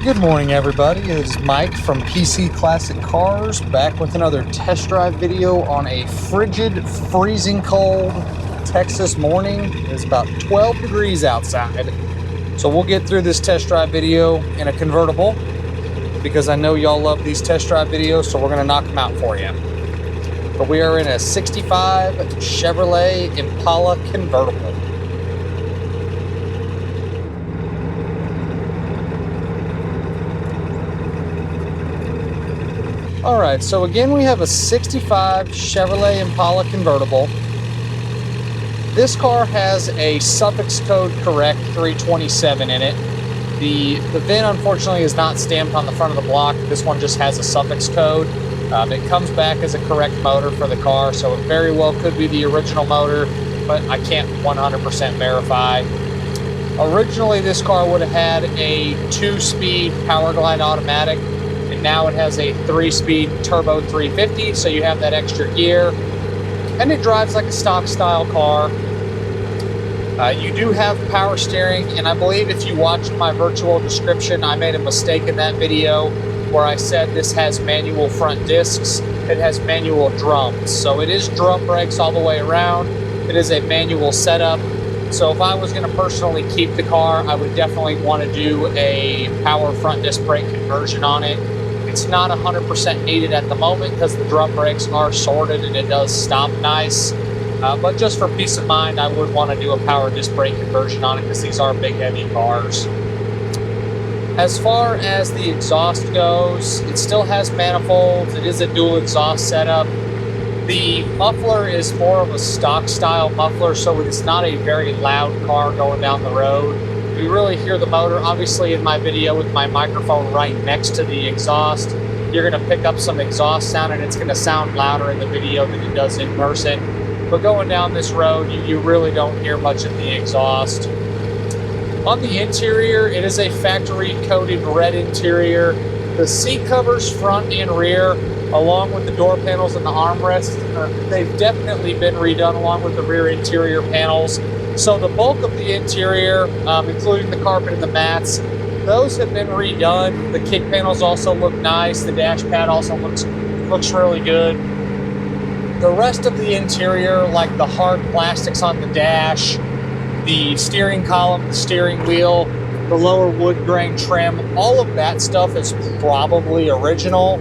Good morning, everybody. It's Mike from PC Classic Cars, back with another test drive video on a frigid, freezing cold Texas morning. It's about 12 degrees outside. So we'll get through this test drive video in a convertible because I know y'all love these test drive videos, so we're going to knock them out for you. But we are in a 65 Chevrolet Impala Convertible. Alright, so again we have a 65 Chevrolet Impala Convertible. This car has a suffix code correct 327 in it. The VIN unfortunately is not stamped on the front of the block. This one just has a suffix code. It comes back as a correct motor for the car, so it very well could be the original motor, but I can't 100% verify. Originally this car would have had a 2-speed Powerglide automatic. Now it has a 3-speed turbo 350, so you have that extra gear, and it drives like a stock style car. You do have power steering, and I believe if you watched my virtual description, I made a mistake in that video where I said this has manual front discs. It has manual drums, so it is drum brakes all the way around. It is a manual setup, so if I was going to personally keep the car, I would definitely want to do a power front disc brake conversion on it. It's not 100% needed at the moment because the drum brakes are sorted and it does stop nice. But just for peace of mind, I would want to do a power disc brake conversion on it because these are big, heavy cars. As far as the exhaust goes, it still has manifolds. It is a dual exhaust setup. The muffler is more of a stock style muffler, so it's not a very loud car going down the road. You really hear the motor. Obviously in my video with my microphone right next to the exhaust, you're going to pick up some exhaust sound and it's going to sound louder in the video than it does in person. But going down this road, you really don't hear much of the exhaust. On the interior, it is a factory coated red interior. The seat covers front and rear, along with the door panels and the armrests, they've definitely been redone along with the rear interior panels. So the bulk of the interior, including the carpet and the mats, those have been redone. The kick panels also look nice. The dash pad also looks really good. The rest of the interior, like the hard plastics on the dash, the steering column, the steering wheel, the lower wood grain trim, all of that stuff is probably original.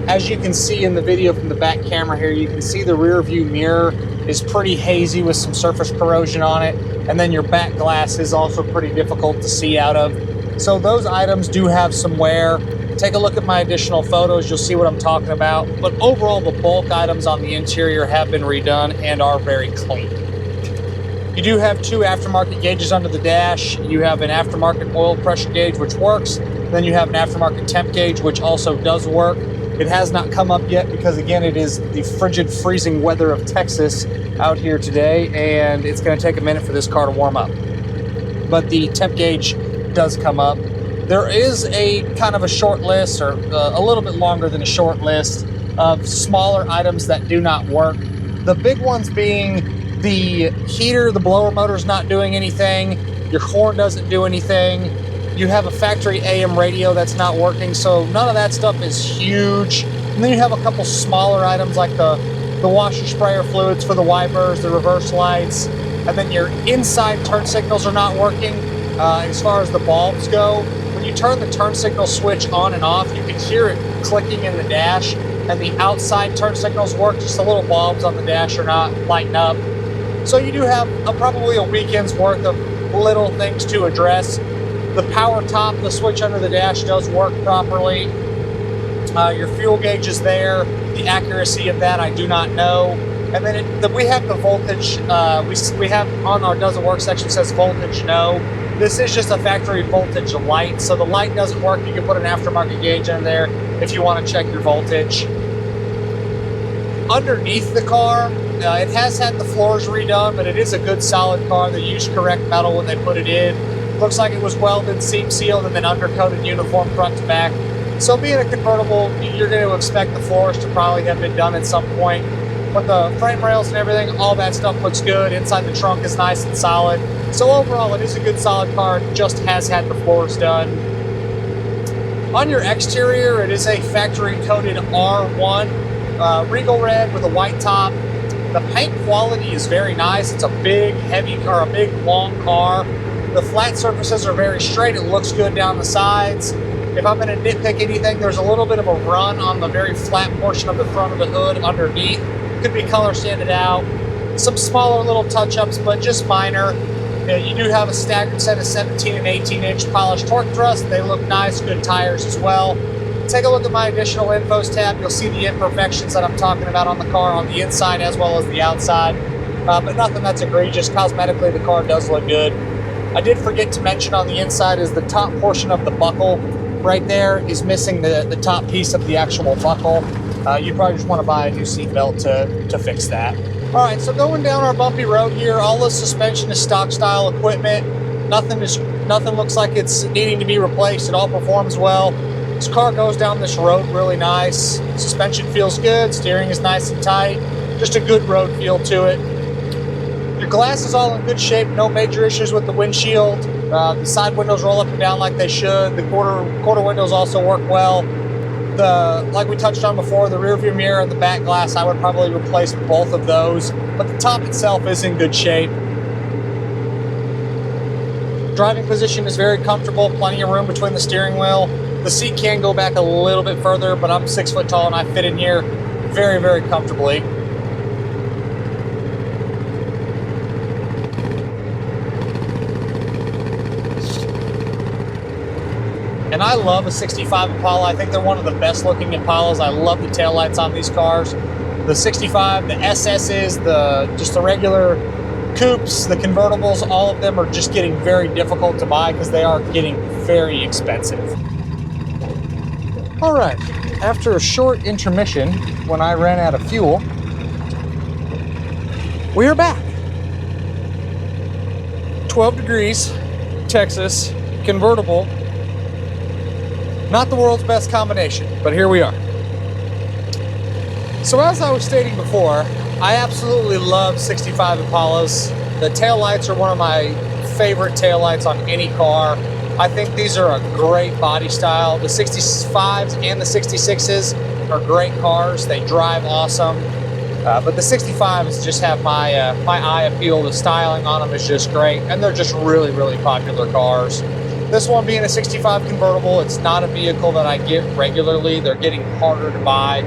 As you can see in the video from the back camera here, you can see the rear view mirror is pretty hazy with some surface corrosion on it, and then your back glass is also pretty difficult to see out of. So those items do have some wear. Take a look at my additional photos, you'll see what I'm talking about. But overall, the bulk items on the interior have been redone and are very clean. You do have 2 aftermarket gauges under the dash. You have an aftermarket oil pressure gauge, which works. Then you have an aftermarket temp gauge, which also does work. It has not come up yet because, again, it is the frigid, freezing weather of Texas out here today, and it's going to take a minute for this car to warm up. But the temp gauge does come up. There is a kind of a short list, or a little bit longer than a short list, of smaller items that do not work. The big ones being the heater, the blower motor is not doing anything. Your horn doesn't do anything. You have a factory AM radio that's not working, so none of that stuff is huge. And then you have a couple smaller items like the washer sprayer fluids for the wipers, the reverse lights, and then your inside turn signals are not working. As far as the bulbs go, when you turn the turn signal switch on and off, you can hear it clicking in the dash, and the outside turn signals work, just the little bulbs on the dash are not lighting up. So you do have probably a weekend's worth of little things to address. The power top, the switch under the dash does work properly. Your fuel gauge is there. The accuracy of that I do not know. And then we have the voltage. We have on our doesn't work section says voltage no. This is just a factory voltage light, so the light doesn't work. You can put an aftermarket gauge in there if you want to check your voltage. Underneath the car, it has had the floors redone, but it is a good solid car. They used correct metal when they put it in. Looks like it was welded, seam sealed, and then undercoated uniform front to back. So being a convertible, you're going to expect the floors to probably have been done at some point. But the frame rails and everything, all that stuff looks good. Inside the trunk is nice and solid. So overall, it is a good solid car. It just has had the floors done. On your exterior, it is a factory coated R1 Regal red with a white top. The paint quality is very nice. It's a big, heavy car, a big, long car. The flat surfaces are very straight. It looks good down the sides. If I'm going to nitpick anything, there's a little bit of a run on the very flat portion of the front of the hood underneath. Could be color sanded out. Some smaller little touch-ups, but just minor. You do have a staggered set of 17 and 18-inch polished torque thrust. They look nice, good tires as well. Take a look at my additional infos tab. You'll see the imperfections that I'm talking about on the car on the inside as well as the outside. But nothing that's egregious. Cosmetically, the car does look good. I did forget to mention on the inside is the top portion of the buckle right there is missing the top piece of the actual buckle. You probably just want to buy a new seat belt to fix that. All right, so going down our bumpy road here, all the suspension is stock style equipment. Nothing looks like it's needing to be replaced. It all performs well. This car goes down this road really nice. Suspension feels good. Steering is nice and tight. Just a good road feel to it. Your glass is all in good shape. No major issues with the windshield. The side windows roll up and down like they should. The quarter windows also work well. Like we touched on before, the rear view mirror and the back glass, I would probably replace both of those. But the top itself is in good shape. Driving position is very comfortable. Plenty of room between the steering wheel. The seat can go back a little bit further, but I'm 6 foot tall and I fit in here very, very comfortably. And I love a 65 Impala. I think they're one of the best looking Impalas. I love the taillights on these cars. The 65, the SSs, just the regular coupes, the convertibles, all of them are just getting very difficult to buy because they are getting very expensive. All right, after a short intermission when I ran out of fuel, we are back. 12 degrees, Texas, convertible. Not the world's best combination, but here we are. So as I was stating before, I absolutely love 65 Impalas. The taillights are one of my favorite taillights on any car. I think these are a great body style. The 65s and the 66s are great cars. They drive awesome. But the 65s just have my eye appeal. The styling on them is just great. And they're just really, really popular cars. This one being a 65 convertible, it's not a vehicle that I get regularly. They're getting harder to buy.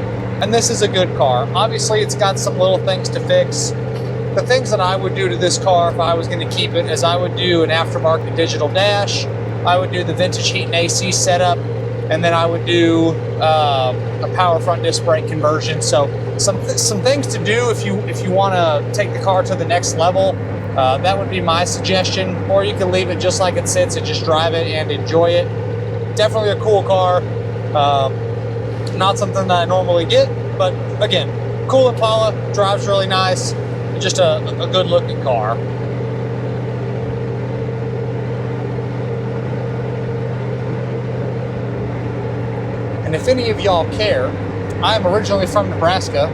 And this is a good car. Obviously, it's got some little things to fix. The things that I would do to this car if I was going to keep it is I would do an aftermarket digital dash. I would do the vintage heat and AC setup. And then I would do a power front disc brake conversion. So some things to do if you want to take the car to the next level. That would be my suggestion, or you can leave it just like it sits and just drive it and enjoy it. Definitely a cool car. Not something that I normally get, but again, cool Impala, drives really nice, just a good looking car. And if any of y'all care, I'm originally from Nebraska,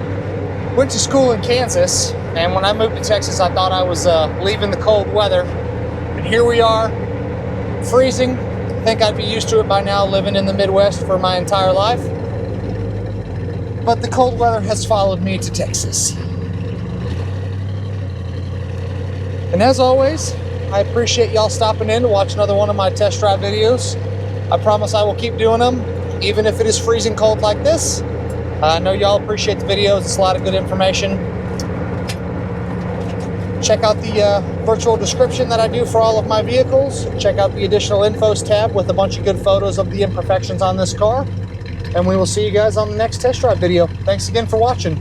went to school in Kansas, and when I moved to Texas, I thought I was leaving the cold weather. And here we are, freezing. I think I'd be used to it by now, living in the Midwest for my entire life. But the cold weather has followed me to Texas. And as always, I appreciate y'all stopping in to watch another one of my test drive videos. I promise I will keep doing them, even if it is freezing cold like this. I know y'all appreciate the videos. It's a lot of good information. Check out the virtual description that I do for all of my vehicles. Check out the additional infos tab with a bunch of good photos of the imperfections on this car. And we will see you guys on the next test drive video. Thanks again for watching.